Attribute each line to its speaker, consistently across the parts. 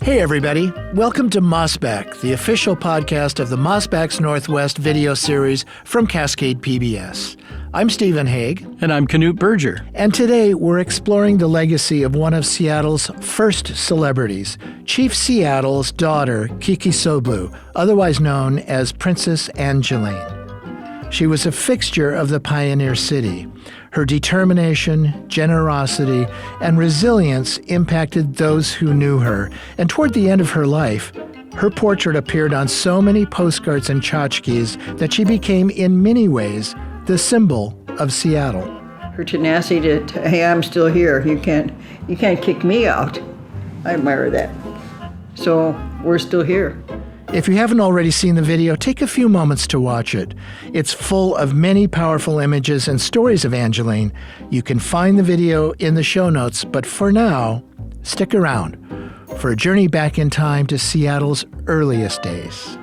Speaker 1: Hey everybody, welcome to Mossback, the official podcast of the Mossback's Northwest video series from Cascade PBS. I'm Stephen Haig.
Speaker 2: And I'm Knut Berger.
Speaker 1: And today we're exploring the legacy of one of Seattle's first celebrities, Chief Seattle's daughter, Kikisoblu, otherwise known as Princess Angeline. She was a fixture of the pioneer city. Her determination, generosity, and resilience impacted those who knew her, and toward the end of her life, her portrait appeared on so many postcards and tchotchkes that she became, in many ways, the symbol of Seattle.
Speaker 3: Her tenacity to hey, I'm still here. You can't kick me out. I admire that. So we're still here.
Speaker 1: If you haven't already seen the video, take a few moments to watch it. It's full of many powerful images and stories of Angeline. You can find the video in the show notes, but for now, stick around for a journey back in time to Seattle's earliest days.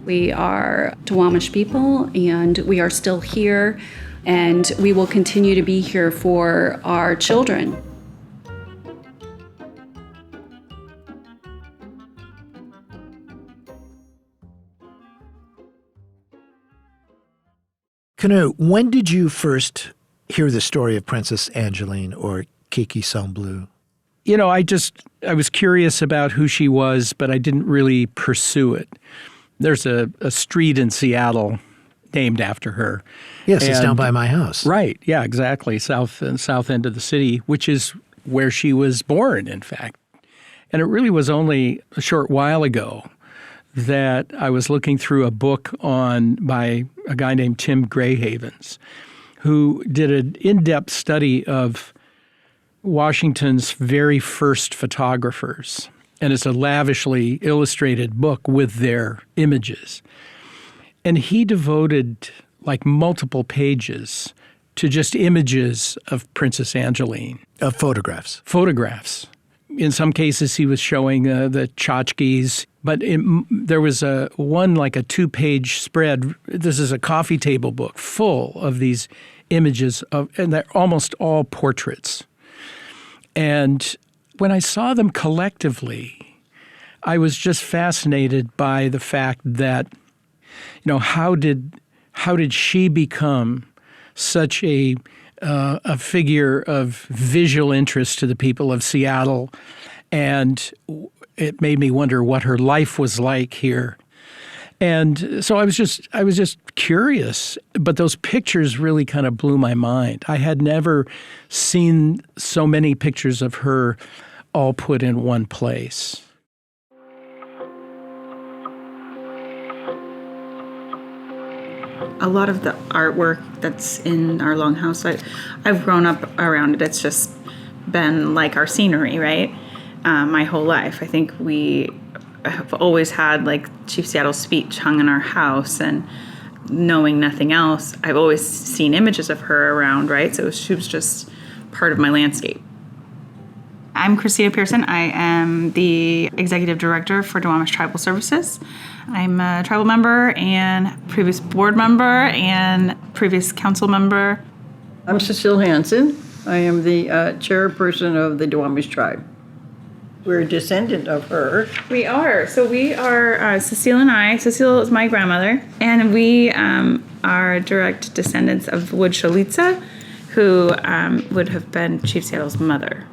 Speaker 4: We are Duwamish people, and we are still here, and we will continue to be here for our children.
Speaker 1: Knut, when did you first hear the story of Princess Angeline or Kikisoblu?
Speaker 2: You know, I was curious about who she was, but I didn't really pursue it. There's a street in Seattle named after her.
Speaker 1: Yes, it's down by my house.
Speaker 2: Right, yeah, exactly, south end of the city, which is where she was born, in fact. And it really was only a short while ago that I was looking through a book by a guy named Tim Grayhavens, who did an in-depth study of Washington's very first photographers. And it's a lavishly illustrated book with their images. And he devoted like multiple pages to just images of Princess Angeline.
Speaker 1: Of photographs.
Speaker 2: Photographs. In some cases, he was showing the tchotchkes, but there was a 2-page spread. This is a coffee table book full of these images, and they're almost all portraits. And when I saw them collectively, I was just fascinated by the fact that, you know, how did she become such a figure of visual interest to the people of Seattle, and it made me wonder what her life was like here. And so I was just curious, but those pictures really kind of blew my mind. I had never seen so many pictures of her all put in one place.
Speaker 5: A lot of the artwork that's in our longhouse, I've grown up around it. It's just been like our scenery, right? My whole life. I think we have always had like Chief Seattle's speech hung in our house, and knowing nothing else, I've always seen images of her around, right? So she was just part of my landscape. I'm Christina Pearson. I am the Executive Director for Duwamish Tribal Services. I'm a tribal member and previous board member and previous council member.
Speaker 3: I'm Cecile Hansen. I am the chairperson of the Duwamish tribe. We're a descendant of her.
Speaker 5: We are. So we are Cecile and I. Cecile is my grandmother. And we are direct descendants of Wood Shalitza, who would have been Chief Seattle's mother.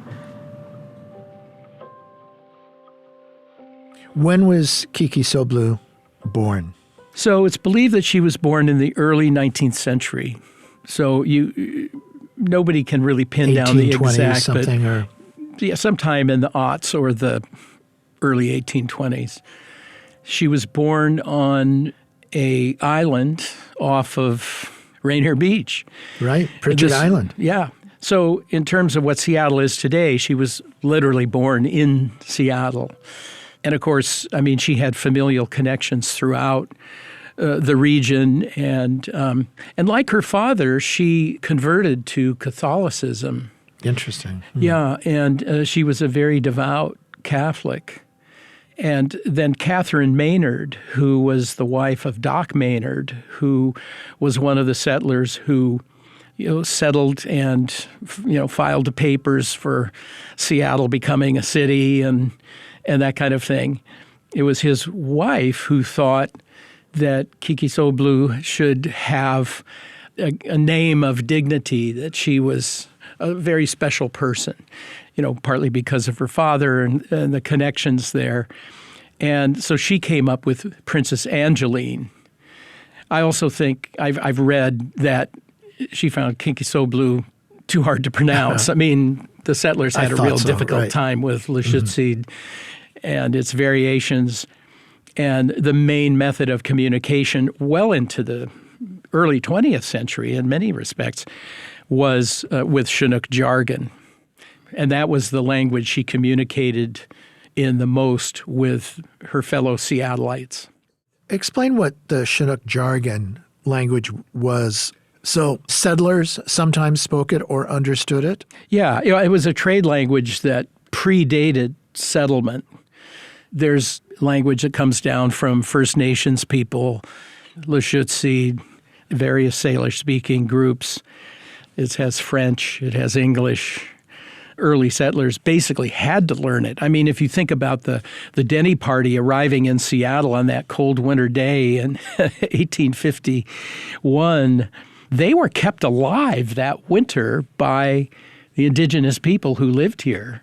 Speaker 1: When was Kikisoblu born?
Speaker 2: So it's believed that she was born in the early 19th century. So nobody can really pin down the exact,
Speaker 1: something,
Speaker 2: but
Speaker 1: or
Speaker 2: yeah, sometime in the aughts or the early 1820s. She was born on a island off of Rainier Beach.
Speaker 1: Right, Pritchard Island.
Speaker 2: Yeah. So in terms of what Seattle is today, she was literally born in Seattle. And of course, I mean, she had familial connections throughout the region, and like her father, she converted to Catholicism.
Speaker 1: Interesting.
Speaker 2: Yeah, and she was a very devout Catholic. And then Catherine Maynard, who was the wife of Doc Maynard, who was one of the settlers who, settled and, filed the papers for Seattle becoming a city, and and that kind of thing. It was his wife who thought that Kikisoblu should have a name of dignity, that she was a very special person, partly because of her father and the connections there. And so she came up with Princess Angeline. I also think I've read that she found Kikisoblu too hard to pronounce. I mean, the settlers had a real difficult time with Lushootseed and its variations. And the main method of communication well into the early 20th century in many respects was with Chinook jargon. And that was the language she communicated in the most with her fellow Seattleites.
Speaker 1: Explain what the Chinook jargon language was. So settlers sometimes spoke it or understood it?
Speaker 2: Yeah, it was a trade language that predated settlement. There's language that comes down from First Nations people, Lushootseed, various Salish-speaking groups. It has French, it has English. Early settlers basically had to learn it. I mean, if you think about the Denny party arriving in Seattle on that cold winter day in 1851, they were kept alive that winter by the indigenous people who lived here.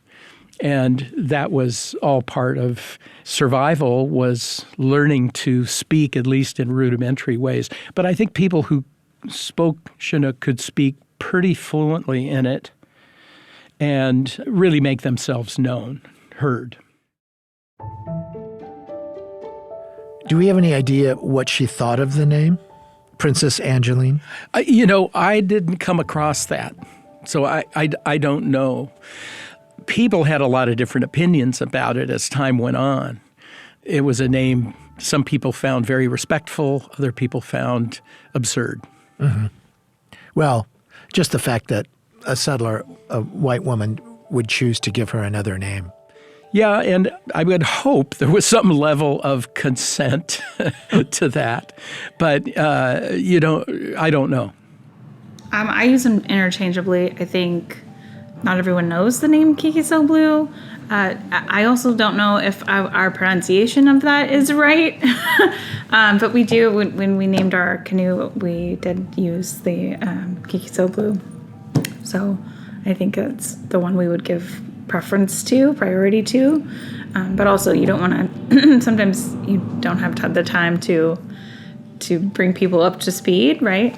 Speaker 2: And that was all part of survival, was learning to speak, at least in rudimentary ways. But I think people who spoke Chinook could speak pretty fluently in it and really make themselves known, heard.
Speaker 1: Do we have any idea what she thought of the name, Princess Angeline?
Speaker 2: I didn't come across that, so I don't know. People had a lot of different opinions about it as time went on. It was a name some people found very respectful, other people found absurd.
Speaker 1: Mm-hmm. Well, just the fact that a settler, a white woman, would choose to give her another name.
Speaker 2: Yeah, and I would hope there was some level of consent to that. But, I don't know.
Speaker 5: I use them interchangeably. I think not everyone knows the name Kikisoblu. I also don't know if our pronunciation of that is right. But we do, when we named our canoe, we did use the Kikisoblu. So I think that's the one we would give priority to. But also you don't want to, sometimes you don't have the time to bring people up to speed, right?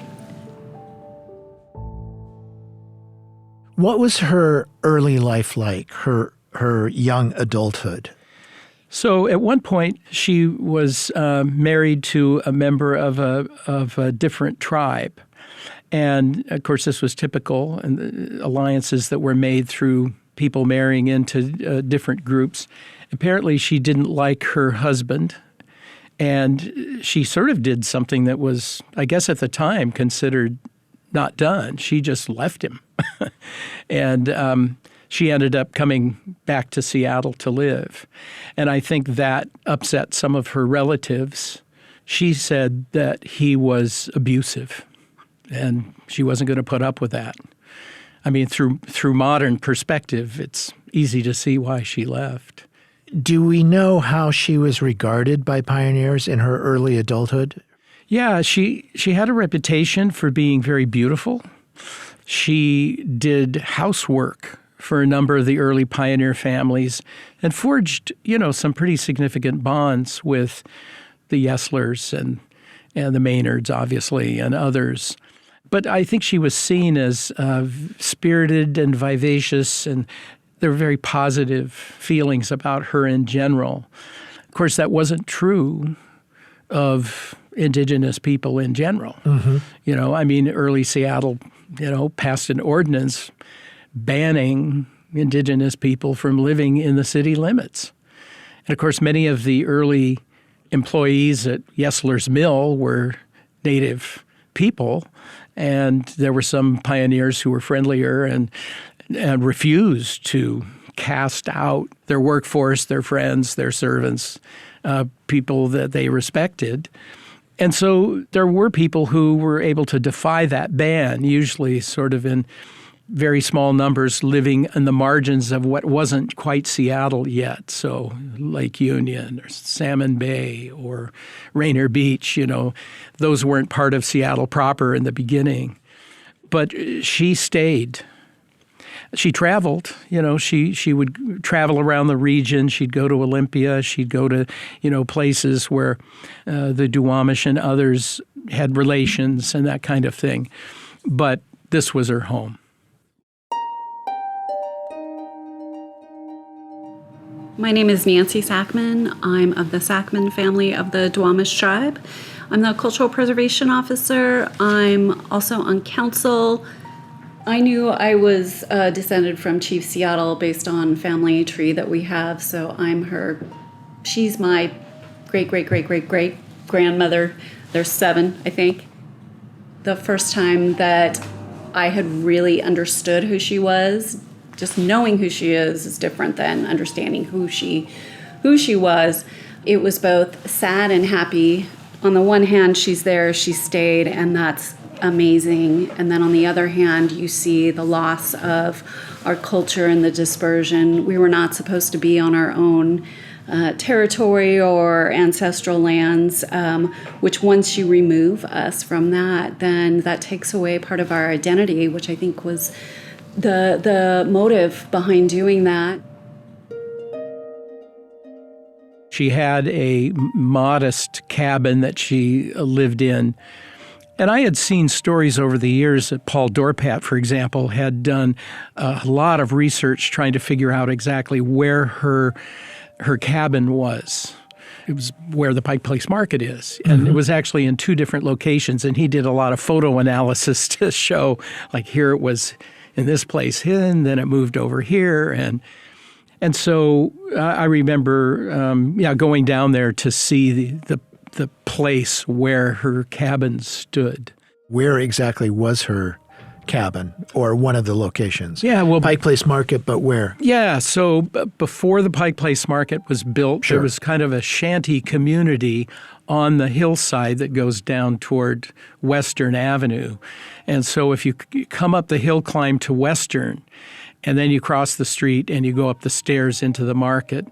Speaker 1: What was her early life like, her young adulthood?
Speaker 2: So at one point, she was married to a member of a different tribe. And, of course, this was typical, and the alliances that were made through people marrying into different groups. Apparently, she didn't like her husband, and she sort of did something that was, I guess at the time, considered not done. She just left him. And she ended up coming back to Seattle to live. And I think that upset some of her relatives. She said that he was abusive, and she wasn't going to put up with that. I mean, through modern perspective, it's easy to see why she left.
Speaker 1: Do we know how she was regarded by pioneers in her early adulthood?
Speaker 2: Yeah, she had a reputation for being very beautiful. She did housework for a number of the early pioneer families and forged, some pretty significant bonds with the Yeslers and the Maynards, obviously, and others. But I think she was seen as spirited and vivacious, and there were very positive feelings about her in general. Of course, that wasn't true of indigenous people in general. Mm-hmm. Early Seattle, passed an ordinance banning indigenous people from living in the city limits. And of course, many of the early employees at Yesler's Mill were Native people, and there were some pioneers who were friendlier and refused to cast out their workforce, their friends, their servants, people that they respected. And so there were people who were able to defy that ban, usually sort of in very small numbers living in the margins of what wasn't quite Seattle yet. So Lake Union or Salmon Bay or Rainier Beach, those weren't part of Seattle proper in the beginning. But she stayed. She traveled, she would travel around the region. She'd go to Olympia. She'd go to, places where the Duwamish and others had relations and that kind of thing. But this was her home.
Speaker 4: My name is Nancy Sackman. I'm of the Sackman family of the Duwamish tribe. I'm the Cultural Preservation Officer. I'm also on council. I knew I was descended from Chief Seattle based on family tree that we have, so she's my great-great-great-great-great-grandmother. There's 7, I think. The first time that I had really understood who she was, just knowing who she is different than understanding who she was. It was both sad and happy. On the one hand, she's there, she stayed, and that's amazing. And then on the other hand, you see the loss of our culture and the dispersion. We were not supposed to be on our own territory or ancestral lands, which once you remove us from that, then that takes away part of our identity, which I think was the motive behind doing that.
Speaker 2: She had a modest cabin that she lived in. And I had seen stories over the years that Paul Dorpat, for example, had done a lot of research trying to figure out exactly where her cabin was. It was where the Pike Place Market is. And it was actually in 2 different locations. And he did a lot of photo analysis to show, like, here it was in this place, and then it moved over here. And so I remember, going down there to see the place where her cabin stood.
Speaker 1: Where exactly was her cabin, or one of the locations?
Speaker 2: Yeah, well,
Speaker 1: Pike Place Market, but where?
Speaker 2: Yeah, so before the Pike Place Market was built, There was kind of a shanty community on the hillside that goes down toward Western Avenue. And so if you come up the hill climb to Western, and then you cross the street and you go up the stairs into the market.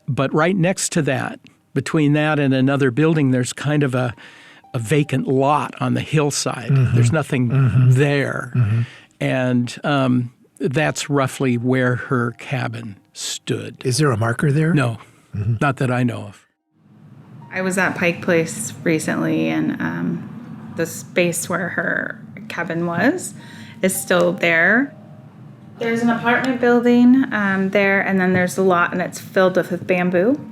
Speaker 2: But right next to that, between that and another building, there's kind of a vacant lot on the hillside. There's nothing there. And that's roughly where her cabin stood.
Speaker 1: Is there a marker there?
Speaker 2: No, not that I know of.
Speaker 5: I was at Pike Place recently, and the space where her cabin was is still there. There's an apartment building there, and then there's a lot, and it's filled with bamboo.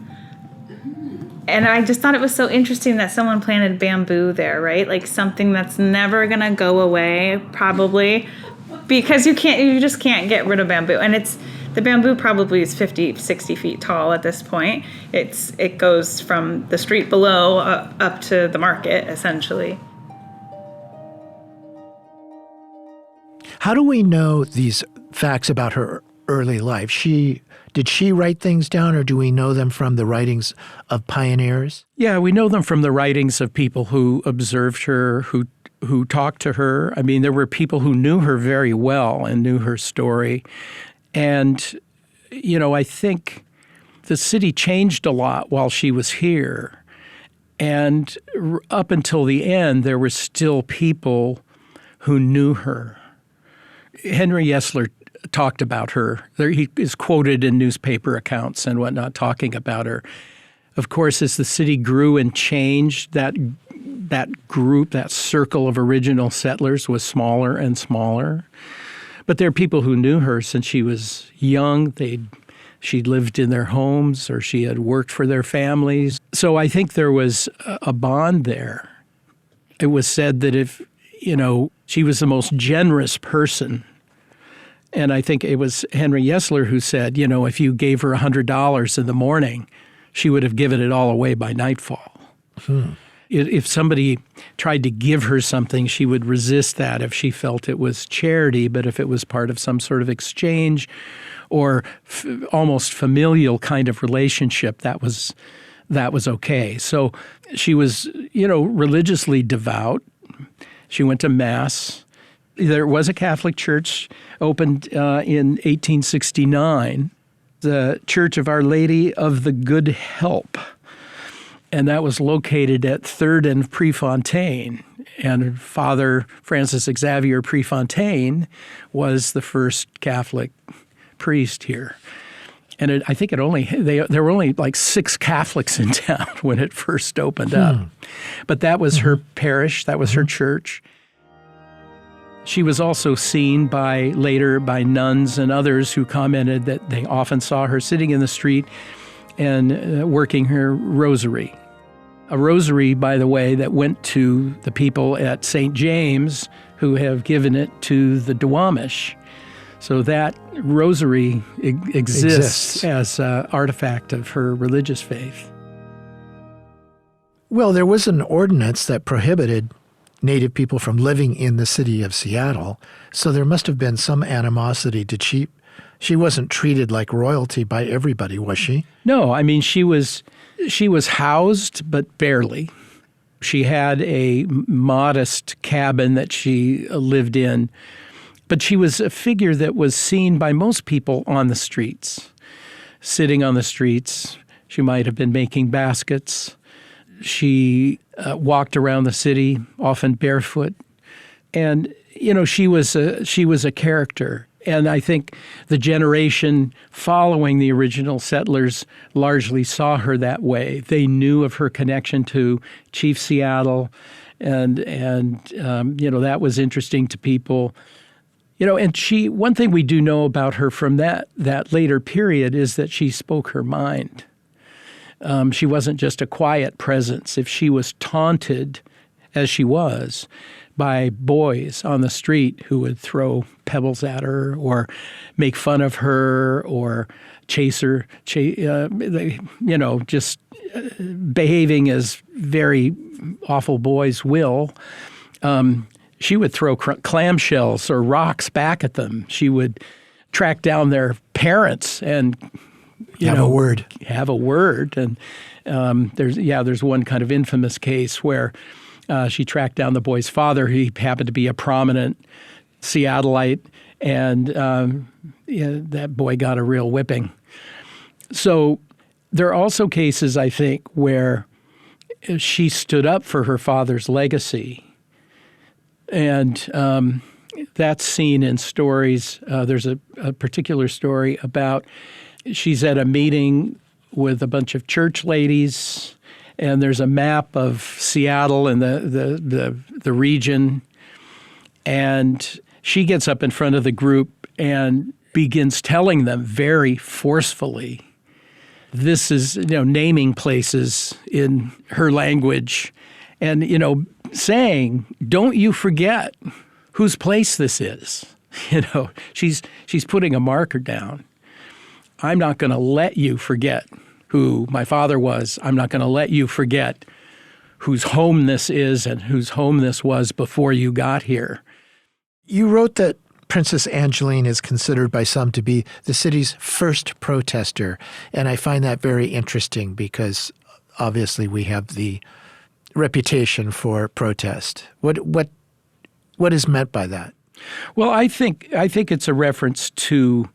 Speaker 5: And I just thought it was so interesting that someone planted bamboo there, right? Like something that's never going to go away, probably, because you just can't get rid of bamboo. And the bamboo probably is 50, 60 feet tall at this point. It goes from the street below up to the market, essentially.
Speaker 1: How do we know these facts about her early life? Did she write things down, or do we know them from the writings of pioneers?
Speaker 2: Yeah, we know them from the writings of people who observed her, who talked to her. I mean, there were people who knew her very well and knew her story. And, I think the city changed a lot while she was here. And up until the end, there were still people who knew her. Henry Yesler talked about her. He is quoted in newspaper accounts and whatnot talking about her. Of course, as the city grew and changed, that group, that circle of original settlers was smaller and smaller. But there are people who knew her since she was young. She'd lived in their homes, or she had worked for their families. So I think there was a bond there. It was said that if, she was the most generous person. And I think it was Henry Yesler who said, if you gave her $100 in the morning, she would have given it all away by nightfall. If somebody tried to give her something, she would resist that if she felt it was charity. But if it was part of some sort of exchange or almost familial kind of relationship, that was okay. So she was, religiously devout. She went to Mass. There was a Catholic church opened in 1869, the Church of Our Lady of the Good Help. And that was located at 3rd and Prefontaine. And Father Francis Xavier Prefontaine was the first Catholic priest here. And I think there were only like 6 Catholics in town when it first opened up. But that was her parish, that was her church. She was also seen later by nuns and others who commented that they often saw her sitting in the street and working her rosary. A rosary, by the way, that went to the people at St. James who have given it to the Duwamish. So that rosary exists as an artifact of her religious faith.
Speaker 1: Well, there was an ordinance that prohibited Native people from living in the city of Seattle, so there must have been some animosity. She wasn't treated like royalty by everybody, was she?
Speaker 2: No, I mean, she was housed, but barely. She had a modest cabin that she lived in, but she was a figure that was seen by most people on the streets, sitting on the streets. She might have been making baskets. She walked around the city, often barefoot. And, she was a character. And I think the generation following the original settlers largely saw her that way. They knew of her connection to Chief Seattle, and that was interesting to people. And one thing we do know about her from that later period is that she spoke her mind. She wasn't just a quiet presence. If she was taunted, as she was, by boys on the street who would throw pebbles at her or make fun of her or chase her, just behaving as very awful boys will, she would throw clamshells or rocks back at them. She would track down their parents and have a word. And there's one kind of infamous case where she tracked down the boy's father. He happened to be a prominent Seattleite, and that boy got a real whipping. So there are also cases, I think, where she stood up for her father's legacy. And that's seen in stories. There's a particular story about she's at a meeting with a bunch of church ladies, and there's a map of Seattle and the region. And she gets up in front of the group and begins telling them very forcefully, this is, naming places in her language and, saying, don't you forget whose place this is. She's putting a marker down. I'm not going to let you forget who my father was. I'm not going to let you forget whose home this is and whose home this was before you got here.
Speaker 1: You wrote that Princess Angeline is considered by some to be the city's first protester, and I find that very interesting because obviously we have the reputation for protest. What is meant by that?
Speaker 2: Well, I think it's a reference to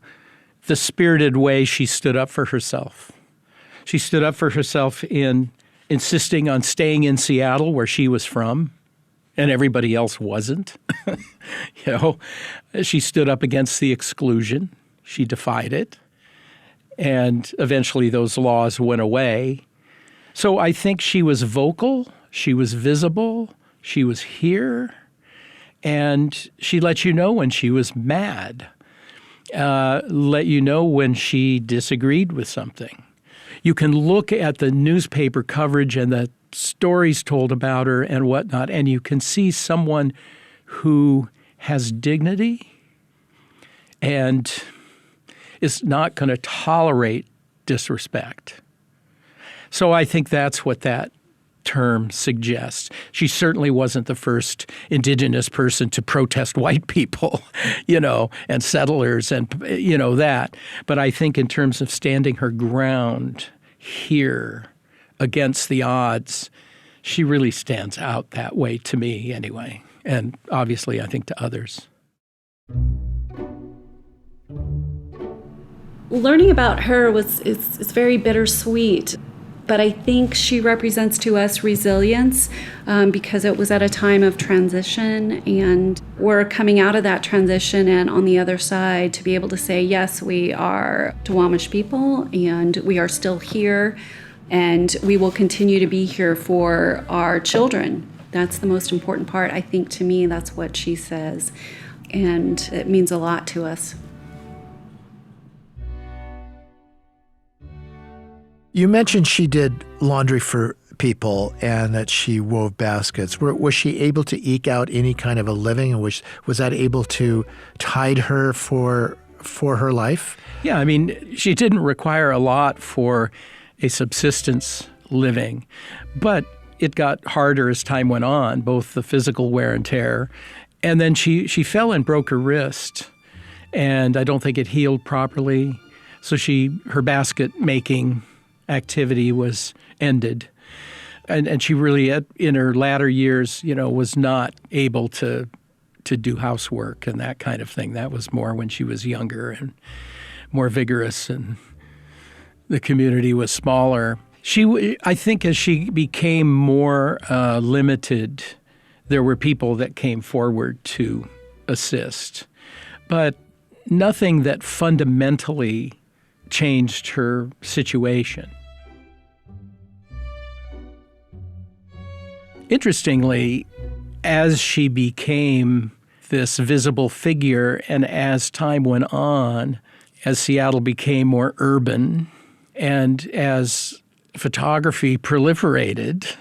Speaker 2: the spirited way she stood up for herself. She stood up for herself in insisting on staying in Seattle, where she was from, and everybody else wasn't. She stood up against the exclusion. She defied it. And eventually those laws went away. So I think she was vocal, she was visible, she was here, and she let you know when she was mad, let you know when she disagreed with something. You can look at the newspaper coverage and the stories told about her and whatnot, and you can see someone who has dignity and is not going to tolerate disrespect. So I think that's what that term suggests. She certainly wasn't the first indigenous person to protest white people, and settlers and, that. But I think in terms of standing her ground here against the odds, she really stands out that way to me anyway. And obviously, I think to others.
Speaker 4: Learning about her it's very bittersweet, but I think she represents to us resilience because it was at a time of transition, and we're coming out of that transition, and on the other side to be able to say, yes, we are Duwamish people and we are still here and we will continue to be here for our children. That's the most important part. I think to me that's what she says, and it means a lot to us.
Speaker 1: You mentioned she did laundry for people and that she wove baskets. Was she able to eke out any kind of a living, and was that able to tide her for her life?
Speaker 2: Yeah, I mean, she didn't require a lot for a subsistence living, but it got harder as time went on, both the physical wear and tear. And then she fell and broke her wrist, and I don't think it healed properly. So her basket making activity was ended. And she really, in her latter years, was not able to do housework and that kind of thing. That was more when she was younger and more vigorous and the community was smaller. I think as she became more limited, there were people that came forward to assist. But nothing that fundamentally changed her situation. Interestingly, as she became this visible figure and as time went on, as Seattle became more urban and as photography proliferated,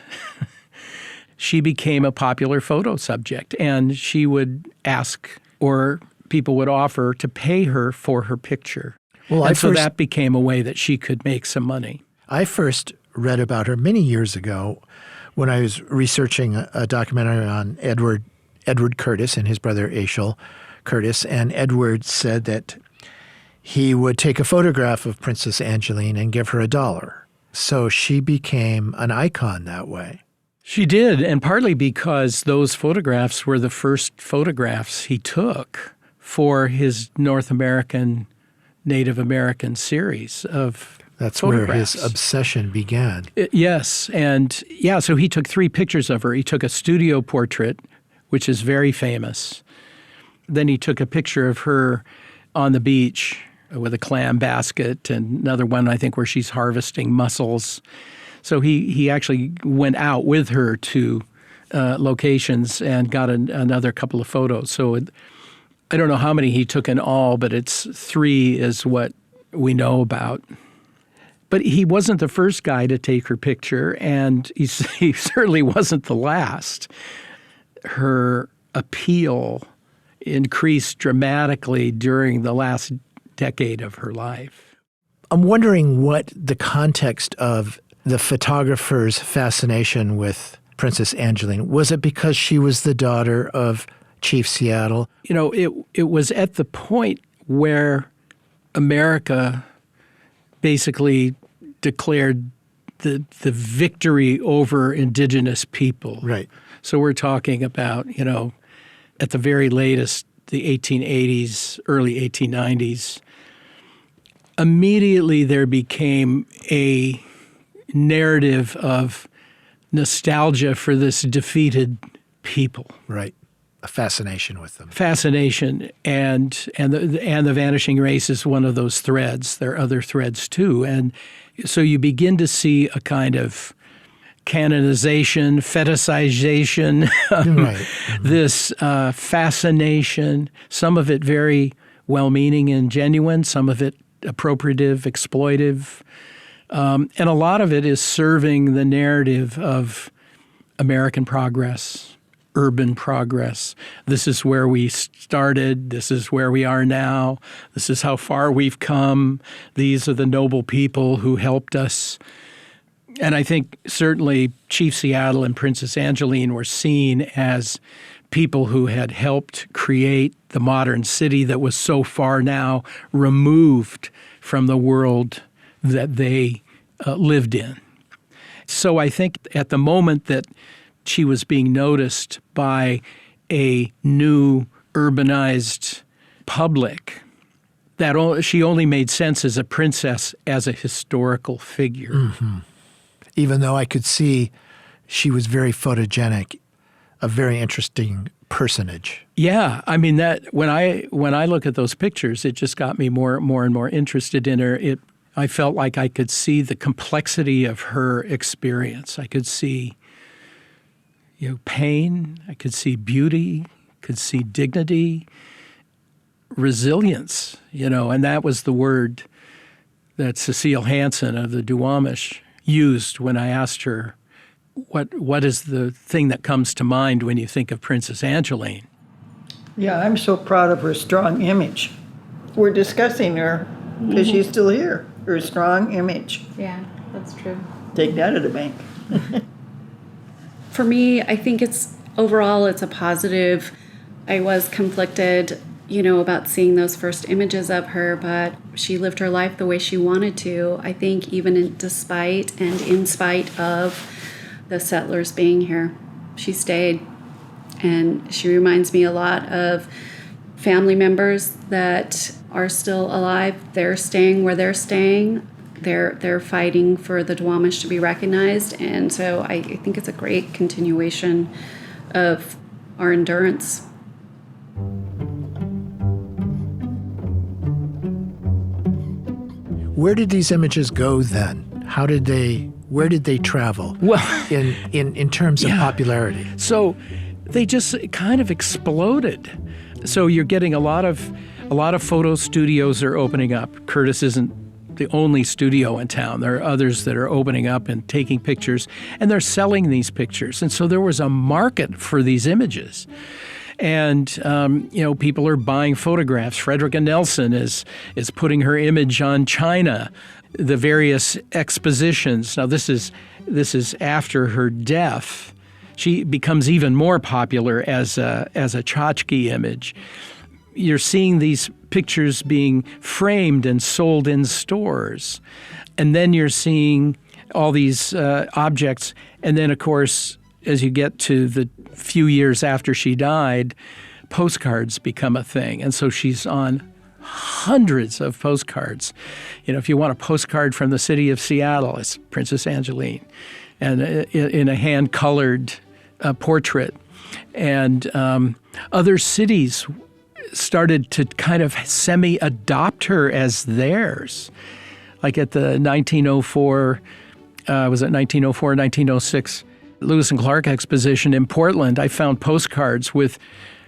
Speaker 2: she became a popular photo subject, and she would ask, or people would offer to pay her for her picture.
Speaker 1: Well,
Speaker 2: so that became a way that she could make some money.
Speaker 1: I first read about her many years ago when I was researching a documentary on Edward Curtis and his brother Aishel Curtis. And Edward said that he would take a photograph of Princess Angeline and give her $1. So she became an icon that way.
Speaker 2: She did, and partly because those photographs were the first photographs he took for his North American, Native American series of
Speaker 1: That's
Speaker 2: photographs.
Speaker 1: Where his obsession began.
Speaker 2: Yes, and so he took 3 pictures of her. He took a studio portrait, which is very famous. Then he took a picture of her on the beach with a clam basket, and another one, I think, where she's harvesting mussels. So he actually went out with her to locations and got another couple of photos. So I don't know how many he took in all, but it's 3 is what we know about. But he wasn't the first guy to take her picture, and he certainly wasn't the last. Her appeal increased dramatically during the last decade of her life.
Speaker 1: I'm wondering what the context of the photographer's fascination with Princess Angeline. Was it because she was the daughter of Chief Seattle?
Speaker 2: It was at the point where America basically declared the victory over indigenous people.
Speaker 1: Right.
Speaker 2: So we're talking about, at the very latest, the 1880s, early 1890s. Immediately there became a narrative of nostalgia for this defeated people.
Speaker 1: Right. A fascination with them.
Speaker 2: Fascination, and the vanishing race is one of those threads. There are other threads too, and so you begin to see a kind of canonization, fetishization,
Speaker 1: right. Mm-hmm.
Speaker 2: This fascination. Some of it very well-meaning and genuine. Some of it appropriative, exploitive, and a lot of it is serving the narrative of American progress, urban progress. This is where we started. This is where we are now. This is how far we've come. These are the noble people who helped us. And I think certainly Chief Seattle and Princess Angeline were seen as people who had helped create the modern city that was so far now removed from the world that they lived in. So I think at the moment that she was being noticed by a new urbanized public, she only made sense as a princess, as a historical figure.
Speaker 1: Mm-hmm. Even though I could see she was very photogenic, a very interesting personage.
Speaker 2: Yeah, I mean that when I look at those pictures, it just got me more and more interested in her. I felt like I could see the complexity of her experience. I could see, pain. I could see beauty. Could see dignity, resilience. And that was the word that Cecile Hansen of the Duwamish used when I asked her, what is the thing that comes to mind when you think of Princess Angeline?
Speaker 3: Yeah, I'm so proud of her strong image. We're discussing her because she's still here. Her strong image.
Speaker 4: Yeah, that's true.
Speaker 3: Take that to the bank.
Speaker 4: For me, I think overall it's a positive. I was conflicted, about seeing those first images of her, but she lived her life the way she wanted to. I think even despite and in spite of the settlers being here, she stayed. And she reminds me a lot of family members that are still alive. They're staying where they're staying. They're fighting for the Duwamish to be recognized. And so I think it's a great continuation of our endurance.
Speaker 1: Where did these images go then? Where did they travel?
Speaker 2: Well,
Speaker 1: in terms of popularity.
Speaker 2: So they just kind of exploded. So you're getting a lot of photo studios are opening up. Curtis isn't the only studio in town. There are others that are opening up and taking pictures, and they're selling these pictures. And so there was a market for these images. And, people are buying photographs. Frederica Nelson is putting her image on China, the various expositions. Now, this is after her death. She becomes even more popular as a tchotchke image. You're seeing these pictures being framed and sold in stores. And then you're seeing all these objects. And then, of course, as you get to the few years after she died, postcards become a thing. And so she's on hundreds of postcards. If you want a postcard from the city of Seattle, it's Princess Angeline, and in a hand-colored portrait. And other cities started to kind of semi-adopt her as theirs. Like at the 1904, 1906 Lewis and Clark exposition in Portland, I found postcards with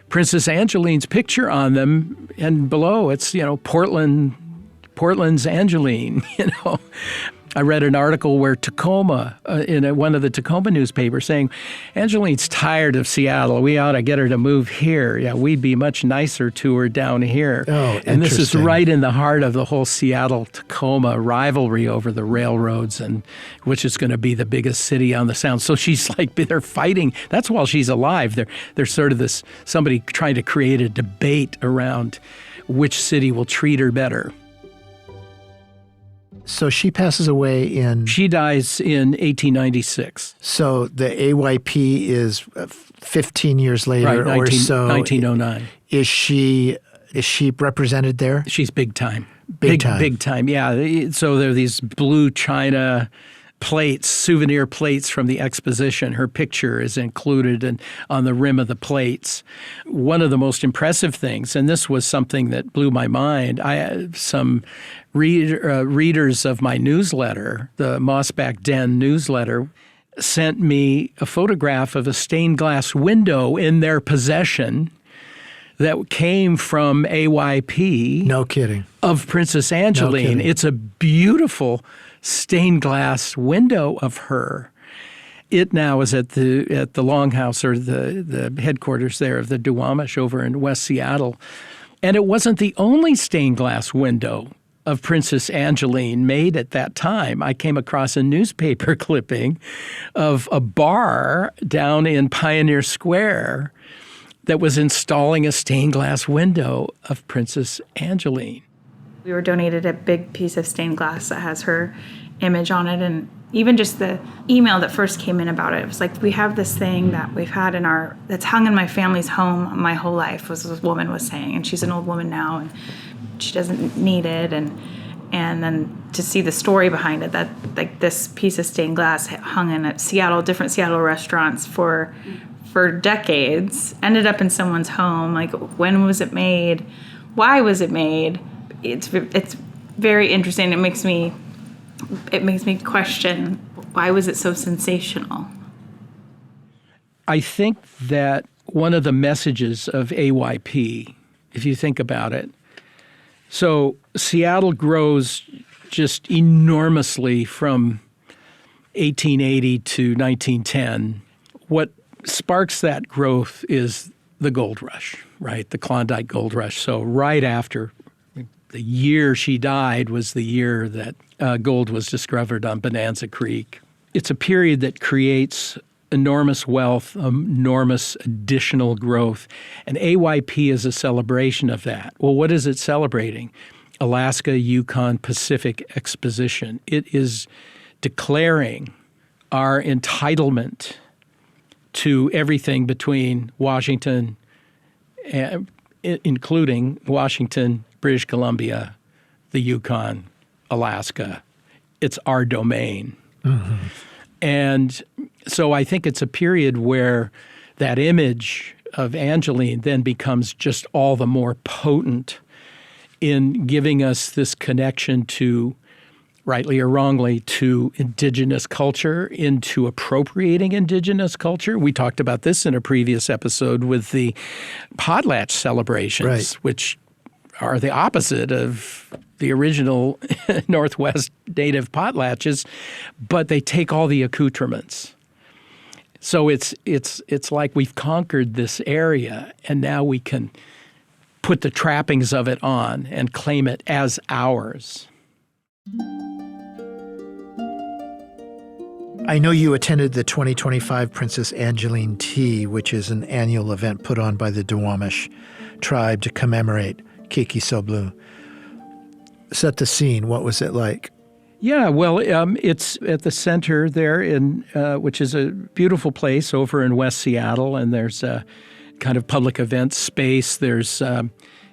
Speaker 2: Princess Angeline's picture on them, and below it's, Portland's Angeline, I read an article where Tacoma, in one of the Tacoma newspapers, saying, Angeline's tired of Seattle. We ought to get her to move here. Yeah, we'd be much nicer to her down here.
Speaker 1: Oh,
Speaker 2: and this is right in the heart of the whole Seattle-Tacoma rivalry over the railroads, and which is going to be the biggest city on the Sound. So she's like, they're fighting. That's while she's alive. They're sort of somebody trying to create a debate around which city will treat her better.
Speaker 1: So she passes away
Speaker 2: She dies in 1896.
Speaker 1: So the AYP is 15 years later,
Speaker 2: right,
Speaker 1: or so.
Speaker 2: 1909.
Speaker 1: Is she represented there?
Speaker 2: She's big time.
Speaker 1: Big time.
Speaker 2: Big time, yeah. So there are these blue china plates, souvenir plates from the exposition. Her picture is included on the rim of the plates. One of the most impressive things, and this was something that blew my mind, some readers of my newsletter, the Mossback Den newsletter, sent me a photograph of a stained glass window in their possession that came from AYP.
Speaker 1: No kidding.
Speaker 2: Of Princess Angeline.
Speaker 1: No kidding.
Speaker 2: It's a beautiful stained glass window of her. It now is at the Longhouse, or the headquarters there of the Duwamish over in West Seattle. And it wasn't the only stained glass window of Princess Angeline made at that time. I came across a newspaper clipping of a bar down in Pioneer Square that was installing a stained glass window of Princess Angeline.
Speaker 5: We were donated a big piece of stained glass that has her image on it, and even just the email that first came in about it, it was like, we have this thing that we've had that's hung in my family's home my whole life, was this woman was saying, and she's an old woman now, and she doesn't need it, and then to see the story behind it, that like this piece of stained glass hung in different Seattle restaurants for decades, ended up in someone's home. Like, when was it made? Why was it made? It's very interesting. It makes me question, why was it so sensational?
Speaker 2: I think that one of the messages of AYP, if you think about it, so Seattle grows just enormously from 1880 to 1910. What sparks that growth is the gold rush, right? The Klondike gold rush. So right after the year she died was the year that gold was discovered on Bonanza Creek. It's a period that creates enormous wealth, enormous additional growth, and AYP is a celebration of that. Well, what is it celebrating? Alaska, Yukon, Pacific Exposition. It is declaring our entitlement to everything between Washington, including Washington, British Columbia, the Yukon, Alaska. It's our domain. Mm-hmm. And so I think it's a period where that image of Angeline then becomes just all the more potent in giving us this connection to, rightly or wrongly, to indigenous culture, into appropriating indigenous culture. We talked about this in a previous episode with the potlatch celebrations, right, which are the opposite of the original Northwest native potlatches, but they take all the accoutrements. So it's like we've conquered this area, and now we can put the trappings of it on and claim it as ours.
Speaker 1: I know you attended the 2025 Princess Angeline Tea, which is an annual event put on by the Duwamish tribe to commemorate Kikisoblu. Set the scene. What was it like?
Speaker 2: Yeah, well, it's at the center there, which is a beautiful place over in West Seattle, and there's a kind of public event space. There's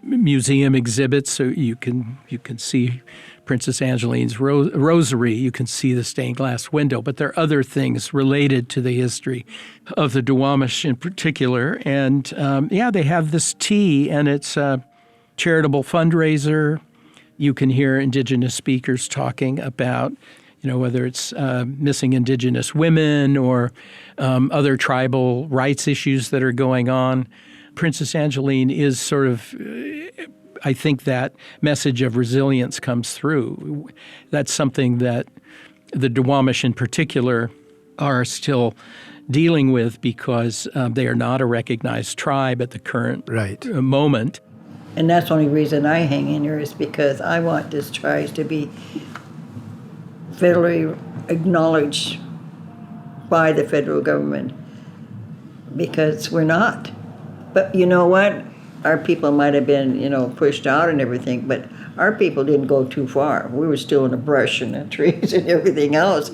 Speaker 2: museum exhibits, so you can see Princess Angeline's rosary. You can see the stained glass window, but there are other things related to the history of the Duwamish in particular. And they have this tea, and it's a charitable fundraiser. You can hear indigenous speakers talking about, whether it's missing indigenous women or other tribal rights issues that are going on. Princess Angeline is sort of, I think that message of resilience comes through. That's something that the Duwamish in particular are still dealing with because they are not a recognized tribe at the current moment.
Speaker 3: And that's the only reason I hang in here is because I want this tribe to be federally acknowledged by the federal government, because we're not. But you know what? Our people might have been, pushed out and everything, but our people didn't go too far. We were still in the brush and the trees and everything else.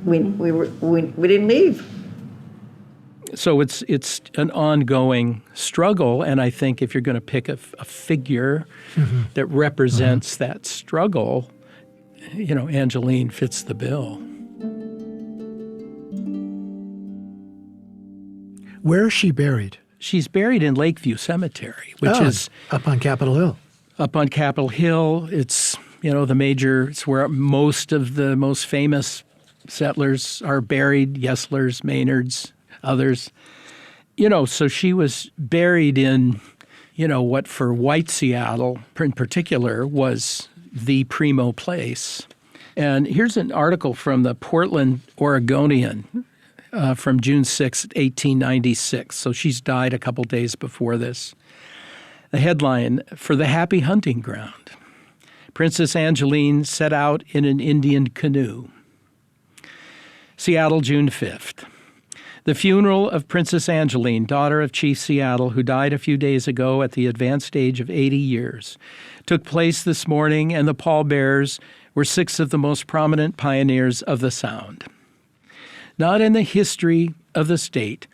Speaker 3: We didn't leave.
Speaker 2: So it's an ongoing struggle, and I think if you're going to pick a figure that represents that struggle, Angeline fits the bill.
Speaker 1: Where is she buried?
Speaker 2: She's buried in Lakeview Cemetery, which is
Speaker 1: up on Capitol Hill.
Speaker 2: Up on Capitol Hill, it's it's where most of the most famous settlers are buried: Yeslers, Maynards, others. So she was buried in, what for white Seattle in particular was the primo place. And here's an article from the Portland Oregonian from June 6, 1896. So she's died a couple days before this. The headline, "For the Happy Hunting Ground. Princess Angeline set out in an Indian canoe." Seattle, June 5th. The funeral of Princess Angeline, daughter of Chief Seattle, who died a few days ago at the advanced age of 80 years, took place this morning, and the pallbearers were 6 of the most prominent pioneers of the Sound. Not in the history of the state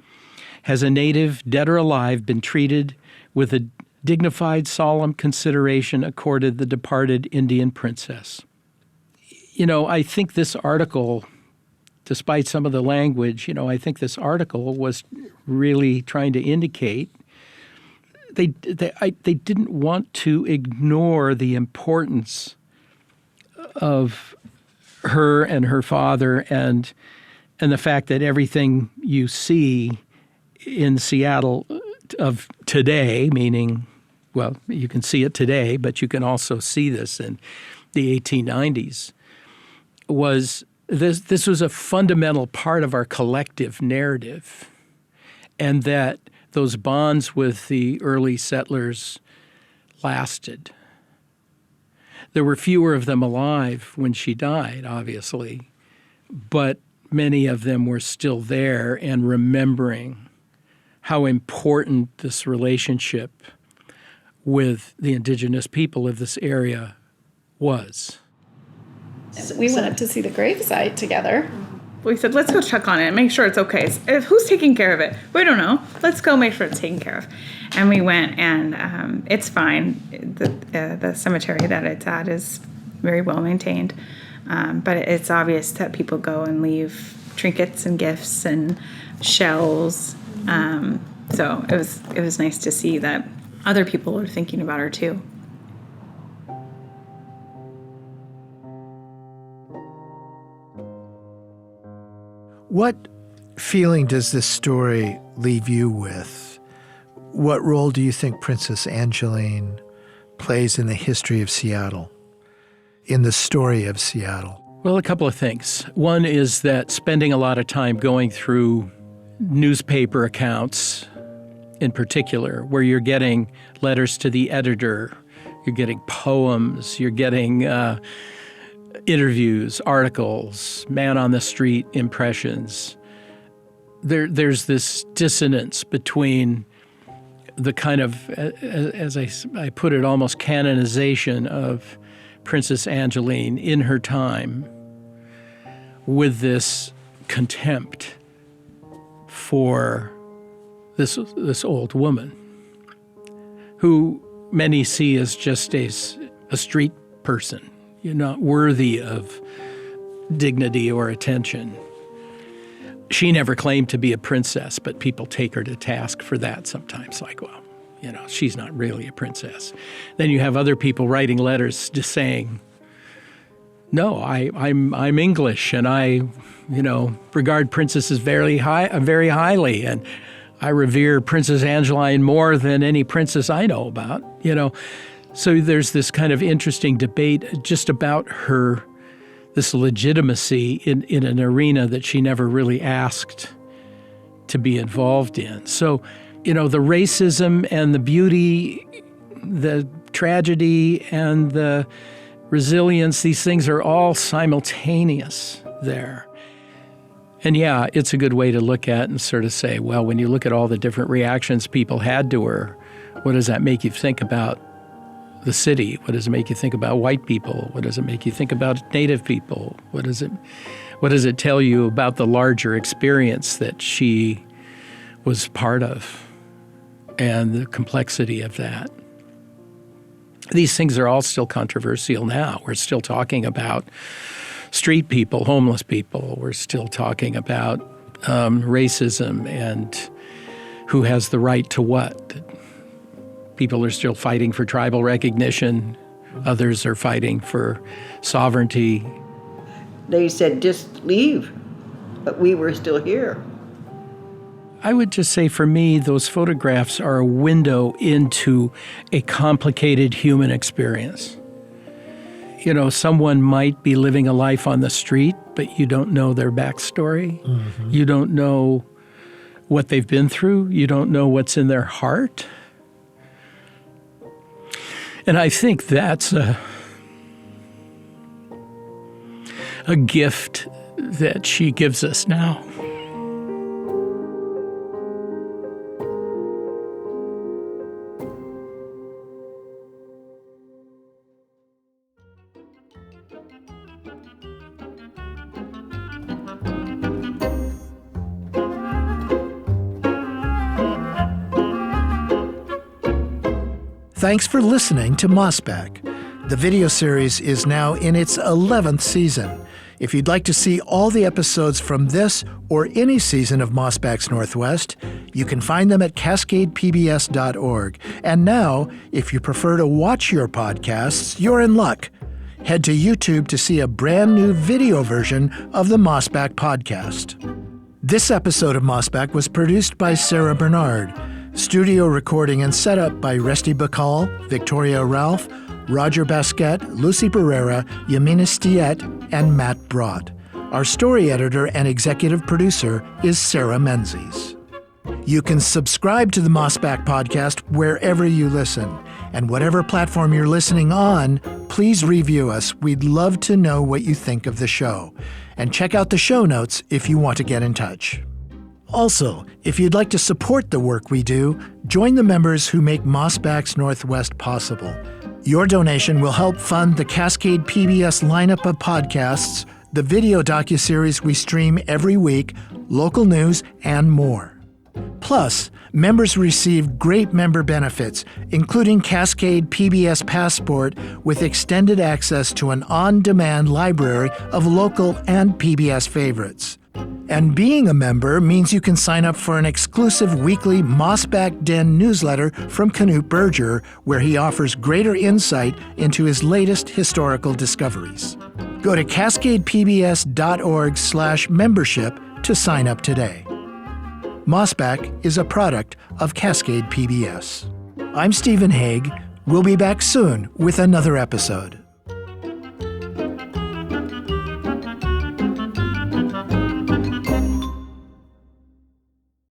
Speaker 2: has a native, dead or alive, been treated with the dignified, solemn consideration accorded the departed Indian princess. I think this article, despite some of the language, I think this article was really trying to indicate they didn't want to ignore the importance of her and her father and the fact that everything you see in Seattle of today, meaning, well, you can see it today, but you can also see this in the 1890s, was this was a fundamental part of our collective narrative, and that those bonds with the early settlers lasted. There were fewer of them alive when she died, obviously, but many of them were still there and remembering how important this relationship with the indigenous people of this area was.
Speaker 4: We went up to see the gravesite together.
Speaker 5: We said, let's go check on it and make sure it's okay. Who's taking care of it? We don't know. Let's go make sure it's taken care of. And we went, and it's fine. The cemetery that it's at is very well maintained. But it's obvious that people go and leave trinkets and gifts and shells. So it was nice to see that other people were thinking about her too.
Speaker 1: What feeling does this story leave you with? What role do you think Princess Angeline plays in the history of Seattle, in the story of Seattle?
Speaker 2: Well, a couple of things. One is that spending a lot of time going through newspaper accounts in particular, where you're getting letters to the editor, you're getting poems, you're getting interviews, articles, man-on-the-street impressions. There's this dissonance between the kind of, as I put it, almost canonization of Princess Angeline in her time with this contempt for this old woman who many see as just a street person. You're not worthy of dignity or attention. She never claimed to be a princess, but people take her to task for that sometimes, like, well, she's not really a princess. Then you have other people writing letters just saying, no, I'm English, and I, regard princesses very highly, and I revere Princess Angeline more than any princess I know about, So there's this kind of interesting debate just about her, this legitimacy in an arena that she never really asked to be involved in. So, the racism and the beauty, the tragedy and the resilience, these things are all simultaneous there. And yeah, it's a good way to look at and sort of say, well, when you look at all the different reactions people had to her, what does that make you think about the city? What does it make you think about white people? What does it make you think about Native people? What does it tell you about the larger experience that she was part of and the complexity of that? These things are all still controversial now. We're still talking about street people, homeless people. We're still talking about racism and who has the right to what. People are still fighting for tribal recognition. Others are fighting for sovereignty.
Speaker 3: They said, just leave, but we were still here.
Speaker 2: I would just say for me, those photographs are a window into a complicated human experience. Someone might be living a life on the street, but you don't know their backstory. Mm-hmm. You don't know what they've been through. You don't know what's in their heart. And I think that's a gift that she gives us now.
Speaker 1: Thanks for listening to Mossback. The video series is now in its 11th season. If you'd like to see all the episodes from this or any season of Mossback's Northwest, you can find them at cascadepbs.org. And now, if you prefer to watch your podcasts, you're in luck. Head to YouTube to see a brand new video version of the Mossback podcast. This episode of Mossback was produced by Sarah Bernard. Studio recording and setup by Resti Bacall, Victoria Ralph, Roger Basquette, Lucy Barrera, Yamina Stiet, and Matt Brott. Our story editor and executive producer is Sarah Menzies. You can subscribe to the Mossback podcast wherever you listen. And whatever platform you're listening on, please review us. We'd love to know what you think of the show. And check out the show notes if you want to get in touch. Also, if you'd like to support the work we do, join the members who make Mossback's Northwest possible. Your donation will help fund the Cascade PBS lineup of podcasts, the video docuseries we stream every week, local news, and more. Plus, members receive great member benefits, including Cascade PBS Passport with extended access to an on-demand library of local and PBS favorites. And being a member means you can sign up for an exclusive weekly Mossback Den newsletter from Knut Berger, where he offers greater insight into his latest historical discoveries. Go to cascadepbs.org/membership to sign up today. Mossback is a product of Cascade PBS. I'm Stephen Haig. We'll be back soon with another episode.